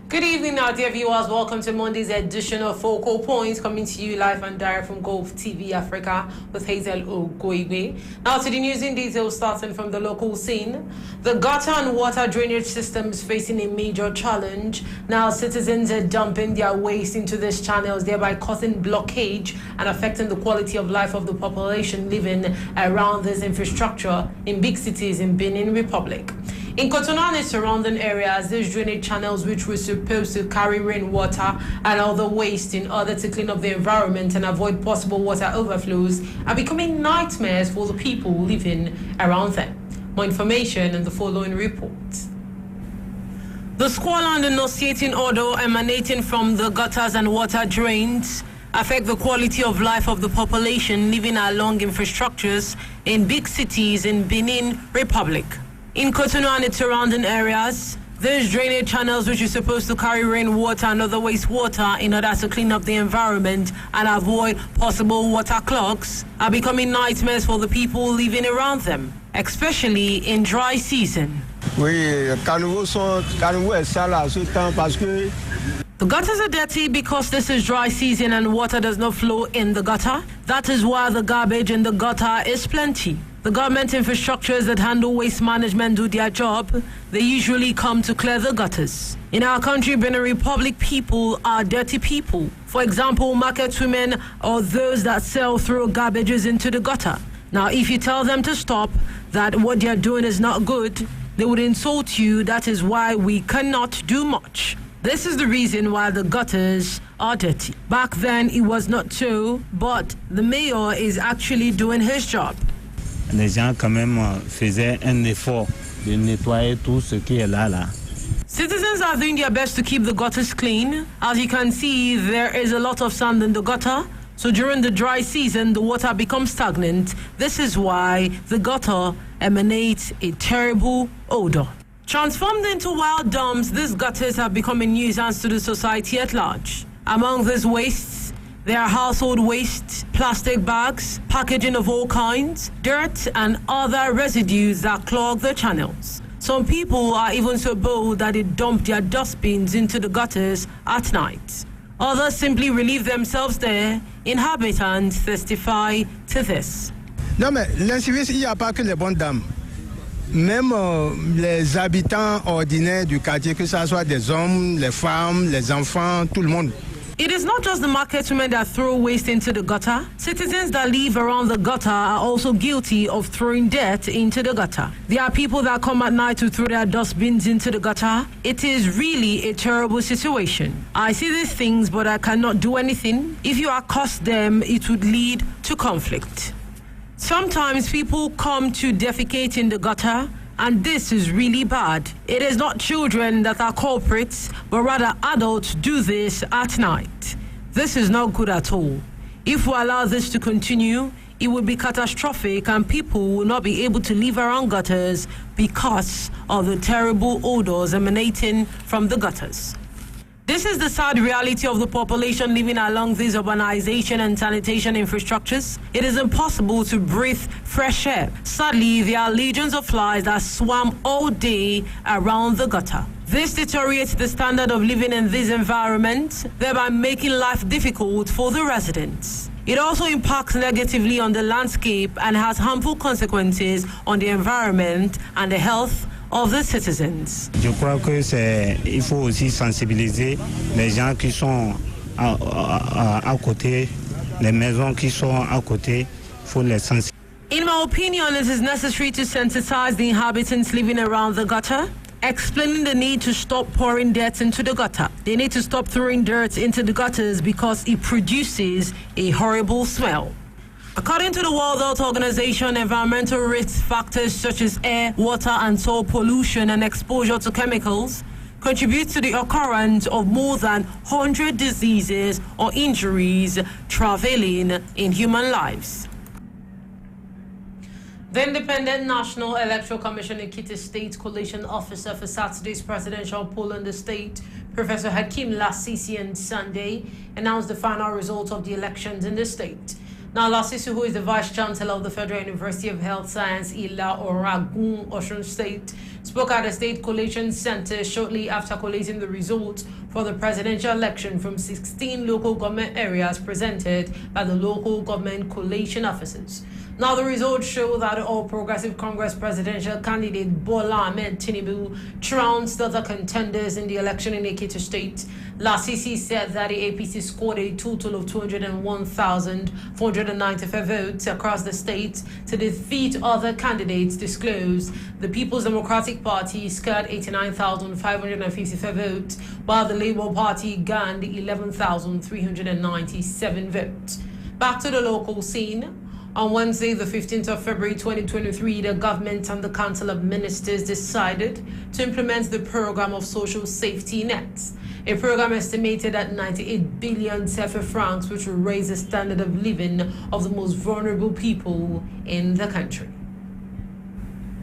Good evening, now, dear viewers. Welcome to Monday's edition of Focal Points, coming to you live and direct from Golfe TV Africa with Hazel Ogoigbe. Now to the news in detail, starting from the local scene. The gutter and water drainage system is facing a major challenge. Now, citizens are dumping their waste into these channels, thereby causing blockage and affecting the quality of life of the population living around this infrastructure in big cities in Benin Republic. In Cotonou and its surrounding areas, these drainage channels, which were supposed to carry rainwater and other waste in order to clean up the environment and avoid possible water overflows, are becoming nightmares for the people living around them. More information in the following report. The squalor and the nauseating odor emanating from the gutters and water drains affect the quality of life of the population living along infrastructures in big cities in Benin Republic. In Cotonou and its surrounding areas, these drainage channels, which are supposed to carry rainwater and other wastewater in order to clean up the environment and avoid possible water clogs, are becoming nightmares for the people living around them, especially in dry season. The gutters are dirty because this is dry season and water does not flow in the gutter. That is why the garbage in the gutter is plenty. The government infrastructures that handle waste management do their job. They usually come to clear the gutters. In our country, Benin Republic, people are dirty people. For example, market women or those that sell throw garbages into the gutter. Now, if you tell them to stop, that what they're doing is not good, they would insult you. That is why we cannot do much. This is the reason why the gutters are dirty. Back then, it was not so, but the mayor is actually doing his job. Les gens quand même faisaient un effort de nettoyer tout ce qui est là. Citizens are doing their best to keep the gutters clean. As you can see, there is a lot of sand in the gutter. So during the dry season, the water becomes stagnant. This is why the gutter emanates a terrible odor. Transformed into wild dumps, these gutters have become a nuisance to the society at large. Among these wastes, there are household waste, plastic bags, packaging of all kinds, dirt, and other residues that clog the channels. Some people are even so bold that they dump their dustbins into the gutters at night. Others simply relieve themselves there. Inhabitants testify to this. Non, mais l'incivisme, il n'y a pas que les bonnes dames. Même les habitants ordinaires du quartier, que ce soit des hommes, les femmes, les enfants, tout le monde. It is not just the market women that throw waste into the gutter. Citizens that live around the gutter are also guilty of throwing dirt into the gutter. There are people that come at night to throw their dustbins into the gutter. It is really a terrible situation. I see these things, but I cannot do anything. If you accost them, it would lead to conflict. Sometimes people come to defecate in the gutter, and this is really bad. It is not children that are culprits, but rather adults do this at night. This is not good at all. If we allow this to continue, it will be catastrophic and people will not be able to live around gutters because of the terrible odors emanating from the gutters. This is the sad reality of the population living along these urbanization and sanitation infrastructures. It is impossible to breathe fresh air. Sadly, there are legions of flies that swarm all day around the gutter. This deteriorates the standard of living in these environments, thereby making life difficult for the residents. It also impacts negatively on the landscape and has harmful consequences on the environment and the health of the citizens. Je crois que il faut aussi sensibiliser les gens qui sont à côté, les maisons qui sont à côté, faut les sensibiliser. In my opinion, it is necessary to sensitize the inhabitants living around the gutter, explaining the need to stop pouring dirt into the gutter. They need to stop throwing dirt into the gutters because it produces a horrible smell. According to the World Health Organization, environmental risk factors such as air, water, and soil pollution and exposure to chemicals contribute to the occurrence of more than 100 diseases or injuries traveling in human lives. The Independent National Electoral Commission Ekiti State Coalition Officer for Saturday's presidential poll in the state, Professor Hakeem Lasisi, on Sunday announced the final results of the elections in the state. Now, Lasisi, who is the Vice Chancellor of the Federal University of Health Science, Ila Oragun, Osun State, spoke at the State Collation Center shortly after collating the results for the presidential election from 16 local government areas presented by the local government collation officers. Now, the results show that the All Progressive Congress presidential candidate Bola Ahmed Tinubu trounced other contenders in the election in Ekiti State. Lasisi said that the APC scored a total of 201,495 votes across the state to defeat other candidates disclosed. The People's Democratic Party scored 89,555 votes, while the Labour Party gained 11,397 votes. Back to the local scene. On Wednesday, the 15th of February 2023, the government and the Council of Ministers decided to implement the program of social safety nets, a program estimated at 98 billion CFA francs, which will raise the standard of living of the most vulnerable people in the country.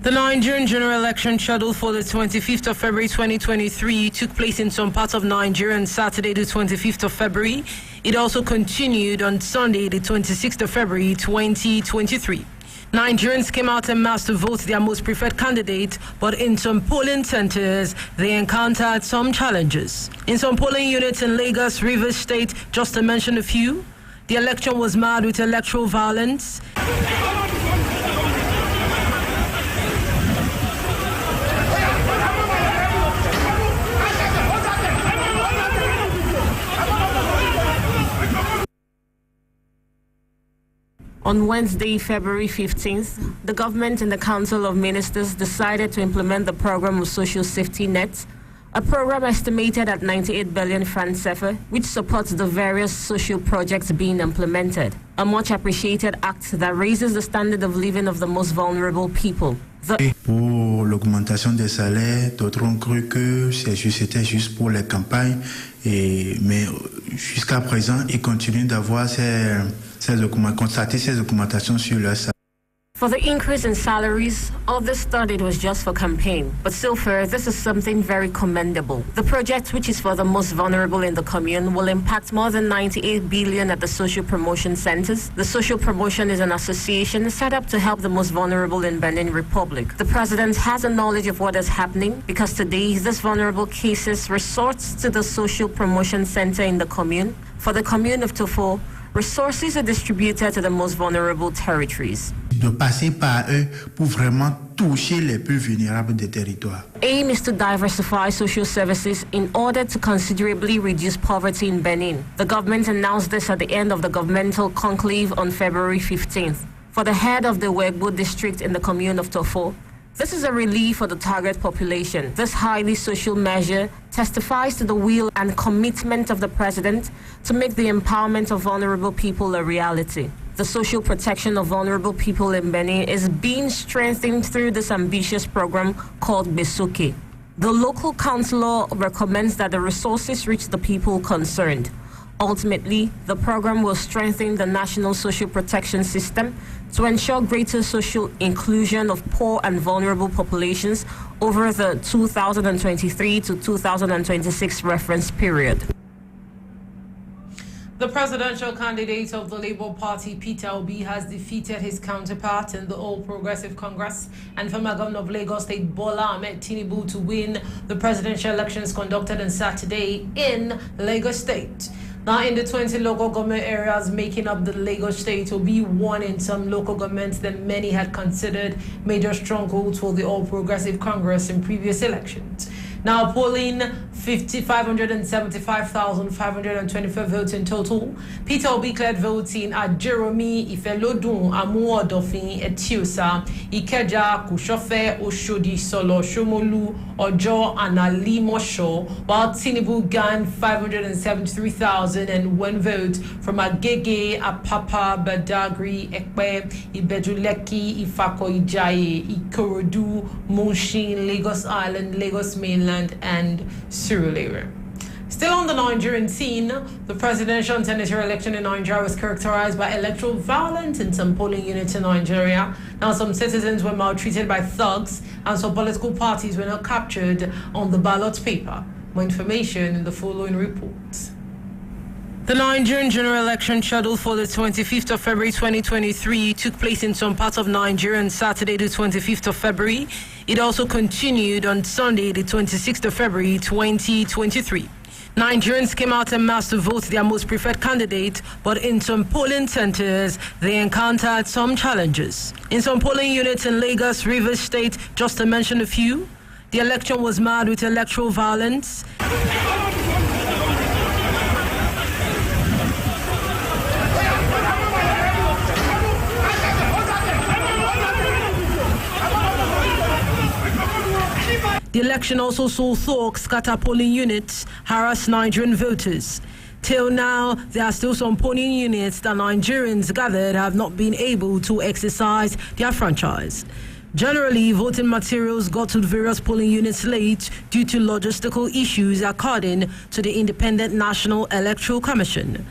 The Nigerian general election scheduled for the 25th of February 2023 took place in some parts of Nigeria on Saturday, the 25th of February. It also continued on Sunday, the 26th of February 2023. Nigerians came out en masse to vote their most preferred candidate, but in some polling centers, they encountered some challenges. In some polling units in Lagos, Rivers State, just to mention a few, the election was marred with electoral violence. On Wednesday, February 15th, the government and the Council of Ministers decided to implement the program of social safety nets, a program estimated at 98 billion francs CFA, which supports the various social projects being implemented. A much appreciated act that raises the standard of living of the most vulnerable people. Pour l'augmentation des salaires, d'autres ont cru que c'était juste pour les campagnes, mais jusqu'à présent, ils continuent d'avoir constater ces augmentations sur leur salaire. For the increase in salaries, others thought it was just for campaign. But so far, this is something very commendable. The project, which is for the most vulnerable in the commune, will impact more than 98 billion at the social promotion centers. The social promotion is an association set up to help the most vulnerable in Benin Republic. The president has a knowledge of what is happening because today, these vulnerable cases resort to the social promotion center in the commune. For the commune of Tofo, resources are distributed to the most vulnerable territories. De passer par eux pour vraiment toucher les plus vulnérables des territoires. Aim is to diversify social services in order to considerably reduce poverty in Benin. The government announced this at the end of the governmental conclave on February 15th. For the head of the Wegbo district in the commune of Tofo, this is a relief for the target population. This highly social measure testifies to the will and commitment of the president to make the empowerment of vulnerable people a reality. The social protection of vulnerable people in Benin is being strengthened through this ambitious program called Besoke. The local councillor recommends that the resources reach the people concerned. Ultimately, the program will strengthen the national social protection system to ensure greater social inclusion of poor and vulnerable populations over the 2023 to 2026 reference period. The presidential candidate of the Labour Party, Peter Obi, has defeated his counterpart in the All Progressive Congress and former governor of Lagos State, Bola Ahmed Tinubu, to win the presidential elections conducted on Saturday in Lagos State. Now, in the 20 local government areas making up the Lagos State, Obi won in some local governments that many had considered major strongholds for the All Progressive Congress in previous elections. Now, polling 575,524 votes in total. Peter Obi cleared voting at Jeremy, Ifelodun, Amuodofin, Etiosa, Ikeja, Kushofe, Oshodi, Solo, Shomolu, Ojo, and Ali Mosho, while Tinubu gained 573,001 votes from Agege, Apapa, Badagry, Ekpe, Ibejuleki, Ifako, Ijaye, Ikorodu, Mushin, Lagos Island, Lagos Mainland, and Surulere. Still on the Nigerian scene, the presidential and senatorial election in Nigeria was characterized by electoral violence in some polling units in Nigeria. Now, some citizens were maltreated by thugs, and some political parties were not captured on the ballot paper. More information in the following report. The Nigerian general election scheduled for the 25th of February 2023 took place in some parts of Nigeria on Saturday, the 25th of February. It also continued on Sunday, the 26th of February 2023. Nigerians came out en masse to vote their most preferred candidate, but in some polling centers, they encountered some challenges. In some polling units in Lagos, Rivers State, just to mention a few, the election was marred with electoral violence. The election also saw thugs scatter polling units, harass Nigerian voters. Till now, there are still some polling units that Nigerians gathered have not been able to exercise their franchise. Generally, voting materials got to various polling units late due to logistical issues, according to the Independent National Electoral Commission.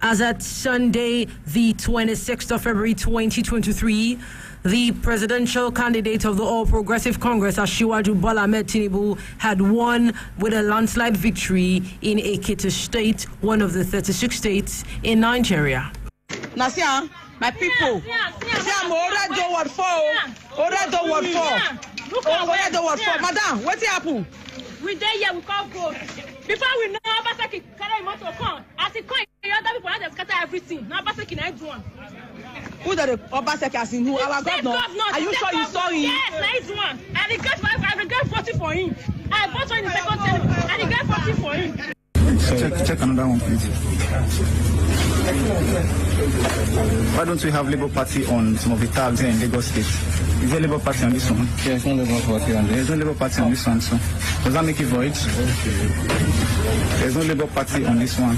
As at Sunday, the 26th of February 2023, the presidential candidate of the All Progressive Congress, Asiwaju Bola Ahmed Tinubu, had won with a landslide victory in Ekiti State, one of the 36 states in Nigeria. Nasia, my people, Madam, what's happened? We there here, we can't vote. Before we know, Abasaki carry motor come. As it coin, the other people have scatter everything. Now Abasaki night one. Who the Obaseki as in who? Our governor. Are you sure you saw him? Yes, nice one. And he got 40 for him. I bought one in the second term, and he got 40 for him. Check another one, please. Why don't we have Labour Party on some of the tags here in Lagos State? Is there Labour Party on this one? There's no Labour Party on this. There's no Labour Party on this one, so does that make it void? There's no Labour Party on this one.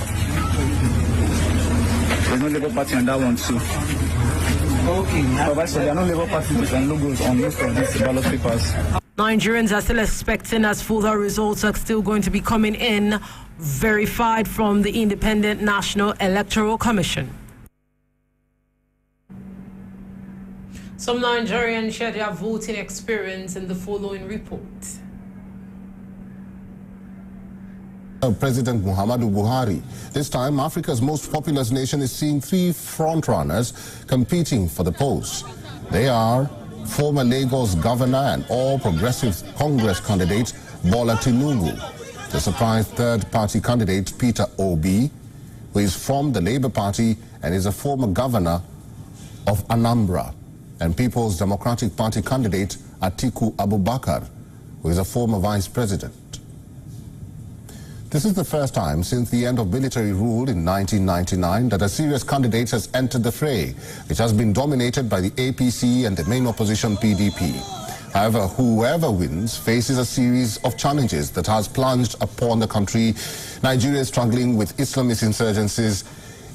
There's no Labour Party on that one too. Okay. So there are no Labour Parties and logos on most of these ballot papers. Nigerians are still expecting, as further results are still going to be coming in, verified from the Independent National Electoral Commission. Some Nigerians share their voting experience in the following report. President Muhammadu Buhari. This time, Africa's most populous nation is seeing three frontrunners competing for the post. They are former Lagos governor and All Progressive Congress candidate Bola Tinubu, the surprise third-party candidate Peter Obi, who is from the Labour Party and is a former governor of Anambra, and People's Democratic Party candidate Atiku Abubakar, who is a former vice president. This is the first time since the end of military rule in 1999 that a serious candidate has entered the fray, which has been dominated by the APC and the main opposition PDP. However, whoever wins faces a series of challenges that has plunged upon the country. Nigeria is struggling with Islamist insurgencies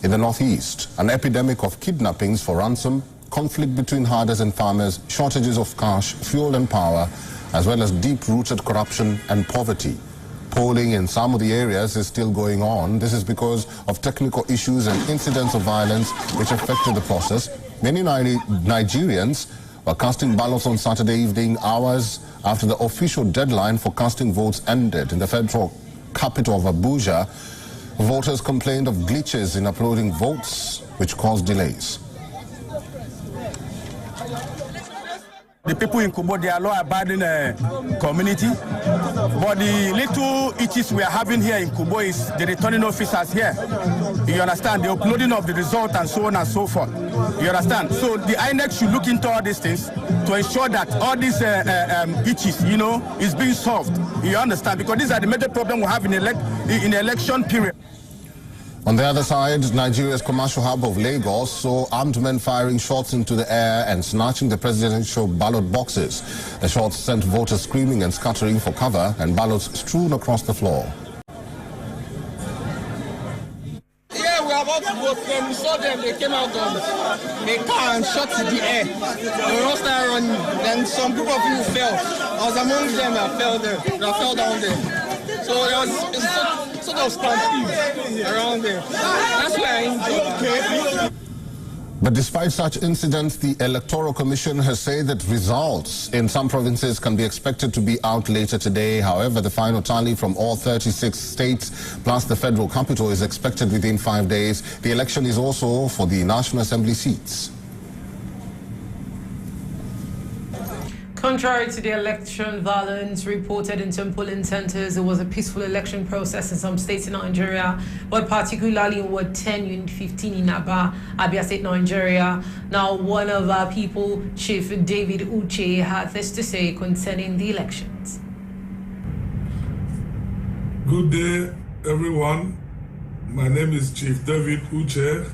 in the northeast, an epidemic of kidnappings for ransom, conflict between herders and farmers, shortages of cash, fuel and power, as well as deep-rooted corruption and poverty. Polling in some of the areas is still going on. This is because of technical issues and incidents of violence which affected the process. Many Nigerians were casting ballots on Saturday evening, hours after the official deadline for casting votes ended. In the federal capital of Abuja, voters complained of glitches in uploading votes, which caused delays. The people in Kubo, they are law-abiding community. But the little issues we are having here in Kubo is the returning officers here. You understand? The uploading of the result and so on and so forth. You understand? So the INEC should look into all these things to ensure that all these issues, is being solved. You understand? Because these are the major problems we have in the election period. On the other side, Nigeria's commercial hub of Lagos saw armed men firing shots into the air and snatching the presidential ballot boxes. The shots sent voters screaming and scattering for cover and ballots strewn across the floor. Yeah, we are about to vote. When we saw them, they came out of a car and shot in the air. They all started running. Then some group of people fell. I was among them that fell there. That fell down there. So there was sort of stampede around there. That's why I enjoyed it. But despite such incidents, the Electoral Commission has said that results in some provinces can be expected to be out later today. However, the final tally from all 36 states plus the federal capital is expected within 5 days. The election is also for the National Assembly seats. Contrary to the election violence reported in some polling centers, it was a peaceful election process in some states in Nigeria, but particularly in Ward 10, Unit 15 in Abia State, Nigeria. Now, one of our people, Chief David Uche, had this to say concerning the elections. Good day, everyone. My name is Chief David Uche.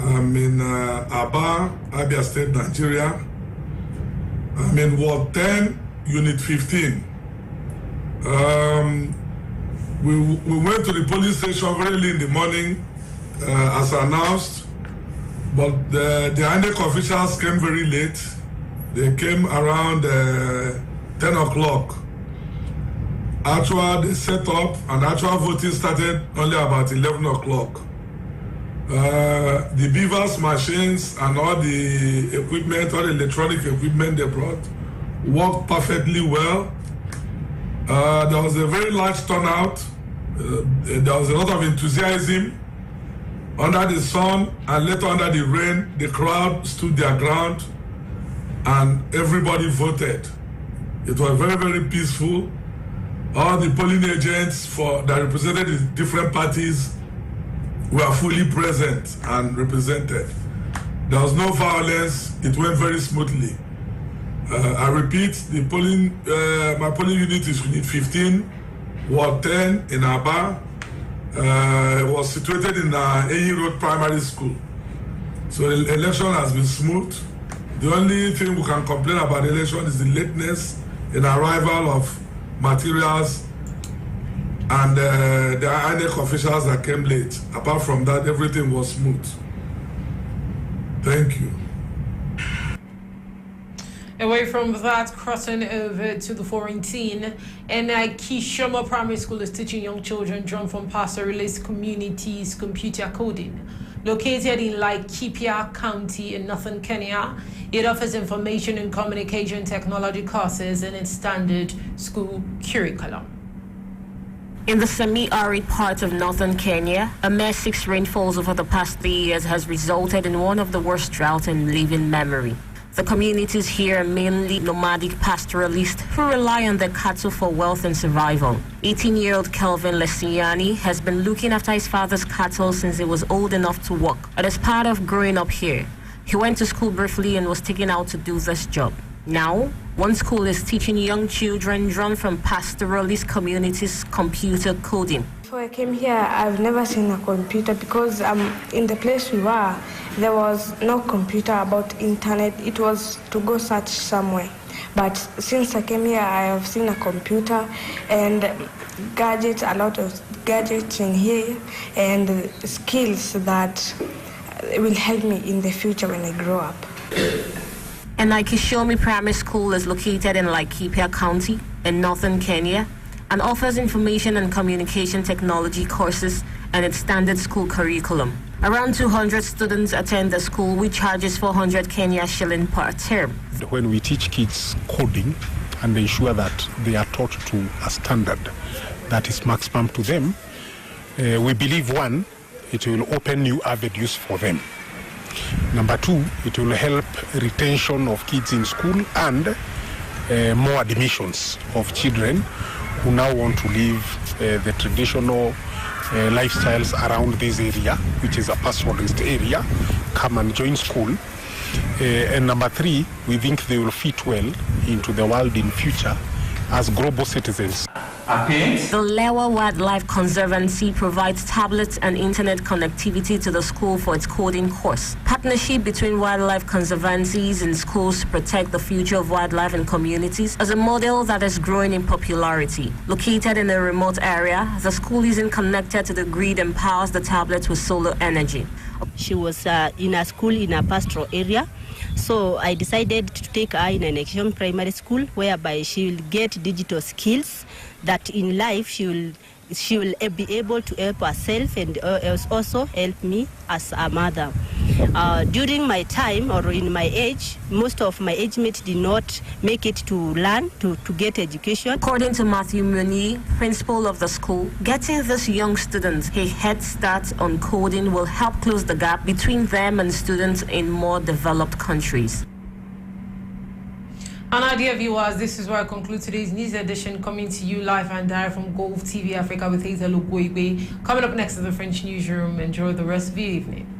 I'm in Abia State, Nigeria. I'm in Ward 10, Unit 15. We went to the police station very early in the morning, as announced, but the INEC officials came very late. They came around 10 o'clock. They set up, and actual voting started only about 11 o'clock. The beavers machines and all the equipment, all the electronic equipment they brought worked perfectly well. There was a very large turnout. There was a lot of enthusiasm. Under the sun and later under the rain, the crowd stood their ground and everybody voted. It was very, very peaceful. All the polling agents that represented the different parties were fully present and represented. There was no violence. It went very smoothly. I repeat, the polling, my polling unit is Unit 15, Ward 10 in Aba. It was situated in Eyi Road Primary School. So the election has been smooth. The only thing we can complain about the election is the lateness in arrival of materials and the INEC officials that came late. Apart from that, everything was smooth. Thank you. Away from that, crossing over to the foreign scene, Kishoma Primary School is teaching young children drawn from pastoralist communities computer coding. Located in Laikipia County in northern Kenya, it offers information and communication technology courses in its standard school curriculum. In the semi-arid part of northern Kenya, a mere 6 rainfalls over the past 3 years has resulted in one of the worst droughts in living memory. The communities here are mainly nomadic pastoralists who rely on their cattle for wealth and survival. 18-year-old Kelvin Lesiani has been looking after his father's cattle since he was old enough to walk. But as part of growing up here, he went to school briefly and was taken out to do this job. Now, one school is teaching young children drawn from pastoralist communities computer coding. Before I came here, I've never seen a computer because in the place we were, there was no computer about internet. It was to go search somewhere. But since I came here, I have seen a computer and gadgets, a lot of gadgets in here and skills that will help me in the future when I grow up. And Kishomi Primary School is located in Laikipia County in northern Kenya and offers information and communication technology courses and its standard school curriculum. Around 200 students attend the school, which charges 400 Kenya shilling per term. When we teach kids coding and ensure that they are taught to a standard that is maximum to them, we believe, one, it will open new avenues for them. Number two, it will help retention of kids in school and more admissions of children who now want to live the traditional lifestyles around this area, which is a pastoralist area, come and join school. And number three, we think they will fit well into the world in future as global citizens. The Lewa Wildlife Conservancy provides tablets and internet connectivity to the school for its coding course. Partnership between wildlife conservancies and schools to protect the future of wildlife and communities is a model that is growing in popularity. Located in a remote area, the school isn't connected to the grid and powers the tablets with solar energy. She was in a school in a pastoral area. So I decided to take her in an Ekishom primary school whereby she will get digital skills that in life she will be able to help herself and also help me as a mother. During my time or in my age, most of my age mates did not make it to learn, to get education. According to Matthew Muni, principal of the school, getting these young students a head start on coding will help close the gap between them and students in more developed countries. And our dear viewers, this is where I conclude today's news edition, coming to you live and direct from Golfe TV Africa with Hazel Ogoigbe. Coming up next is the French newsroom. Enjoy the rest of your evening.